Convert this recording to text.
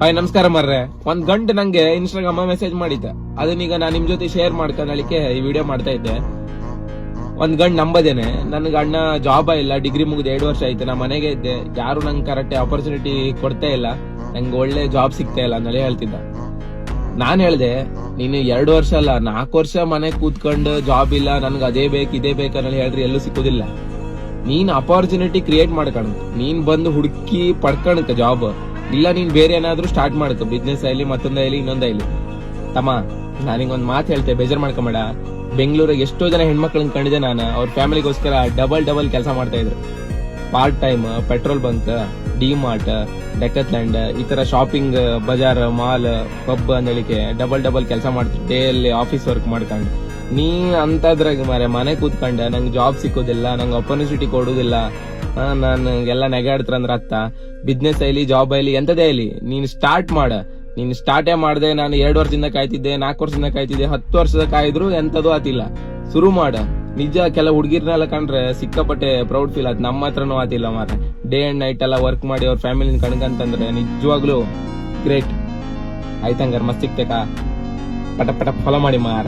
Hi ನಮಸ್ಕಾರ ಮರ್ರೆ. ಒಂದ್ ಗಂಟೆ ನಂಗೆ ಇನ್ಸ್ಟಾಗ್ರಾಮ್ ಮೆಸೇಜ್ ಮಾಡಿದ್ದೆ. ಅದನ್ನೀಗ ನಾನ್ ನಿಮ್ ಜೊತೆ ಶೇರ್ ಮಾಡ್ಕೊಳ್ಳಿಕ್ಕೆ ಈ ವಿಡಿಯೋ ಮಾಡ್ತಾ ಇದ್ದೆ. ಒಂದ್ ಗಂಟೆ ನಂಬದೇನೆ ನನ್ಗೆ ಅಣ್ಣ ಜಾಬ್ ಇಲ್ಲ, ಡಿಗ್ರಿ ಮುಗಿದ 2 ವರ್ಷ ಆಯ್ತು, ನಾ ಮನೆಗೆ ಇದ್ದೆ, ಯಾರು ನಂಗೆ ಕರೆಕ್ಟ್ ಆಪರ್ಚುನಿಟಿ ಕೊಡ್ತಾ ಇಲ್ಲ, ನಂಗೆ ಒಳ್ಳೆ ಜಾಬ್ ಸಿಗ್ತಾ ಇಲ್ಲ ಅಂತ ಹೇಳ್ತಿದ್ದ. ನಾನ್ ಹೇಳ್ದೆ, ನೀನು 2 ವರ್ಷ ಅಲ್ಲ 4 ವರ್ಷ ಮನೆ ಕೂತ್ಕೊಂಡು ಜಾಬ್ ಇಲ್ಲ, ನನ್ಗೆ ಅದೇ ಬೇಕು ಇದೇ ಬೇಕನ್ನ ಹೇಳ್ರಿ ಎಲ್ಲೂ ಸಿಕ್ಕುದಿಲ್ಲ. ನೀನ್ ಅಪರ್ಚುನಿಟಿ ಕ್ರಿಯೇಟ್ ಮಾಡ್ಕೊಂಡು ನೀನ್ ಬಂದು ಹುಡುಕಿ ಪಡ್ಕೊಳಕ ಜಾಬ್, ಇಲ್ಲ ನೀನ್ ಬೇರೆ ಏನಾದ್ರು ಸ್ಟಾರ್ಟ್ ಮಾಡ್ಕೊ, ಬಿಸ್ನೆಸ್ ಆಗಲಿ ಮತ್ತೊಂದಾಗ್ಲಿ ಇನ್ನೊಂದಾಗ್ಲಿ. ತಮ್ಮ ನಾನಿಗೊಂದ್ ಮಾತು ಹೇಳ್ತೆ, ಬೇಜಾರ್ ಮಾಡ್ಕೊಂಬೇಡ. ಬೆಂಗಳೂರಿಗೆ ಎಷ್ಟೋ ಜನ ಹೆಣ್ಮಕ್ಳನ್ನ ಕಂಡಿದೆ ನಾನು, ಅವ್ರ ಫ್ಯಾಮಿಲಿಗೋಸ್ಕರ ಡಬಲ್ ಕೆಲಸ ಮಾಡ್ತಾ ಇದ್ರು. Part time, petrol bunk, DMart, Decathlon, ಈ ತರ ಶಾಪಿಂಗ್ ಬಜಾರ್, ಮಾಲ್, ಪಬ್ ಅಂದಳಿಕೆ ಡಬಲ್ ಕೆಲಸ ಮಾಡ್ತಿದ್ರು, ಡೇಲಿ ಆಫೀಸ್ ವರ್ಕ್ ಮಾಡ್ಕೊಂಡು. ನೀ ಅಂತದ್ರಾಗ ಮನೆ ಕೂತ್ಕೊಂಡ ನಂಗೆ ಜಾಬ್ ಸಿಕ್ಕೋದಿಲ್ಲ, ನಂಗೆ ಅಪರ್ಚುನಿಟಿ ಕೊಡುದಿಲ್ಲ, ನಾನು ಎಲ್ಲ ನೆಗಾಡ್ತಾರ ಅಂದ್ರ ಅತ್ತ. ಬಿಸ್ನೆಸ್ ಐಲಿ ಜಾಬ್ ಐಲಿ ಎಂತದೇ ಐಲಿ ನೀನ್ ಸ್ಟಾರ್ಟ್ ಮಾಡ. ನೀನ್ ಸ್ಟಾರ್ಟೇ ಮಾಡ್ದೆ. ನಾನು 2 ವರ್ಷದಿಂದ ಕಾಯ್ತಿದ್ದೆ, 4 ವರ್ಷದಿಂದ ಕಾಯ್ತಿದ್ದೆ, 10 ವರ್ಷದ ಕಾಯ್ದ್ರು ಎಂತದೂ ಆತಿಲ್ಲ. ಶುರು ಮಾಡ. ನಿಜ ಕೆಲ ಹುಡುಗಿರ್ನೆಲ್ಲ ಕಂಡ್ರೆ ಸಿಕ್ಕಾಪಟ್ಟೆ ಪ್ರೌಡ್ ಫೀಲ್ ಆಯ್ತು. ನಮ್ಮ ಹತ್ರನೂ ಆತಿಲ್ಲ ಮಾರ. ಡೇ ಅಂಡ್ ನೈಟ್ ಎಲ್ಲ ವರ್ಕ್ ಮಾಡಿ ಅವ್ರ ಫ್ಯಾಮಿಲಿನ ಕಣ್ಕಂತಂದ್ರೆ ನಿಜವಾಗ್ಲೂ ಗ್ರೇಟ್. ಆಯ್ತಂಗಾರ ಮಸ್ತ್ ಸಿಕ್ತೇಕ. ಪಟ ಫಾಲೋ ಮಾಡಿ ಮಾರ.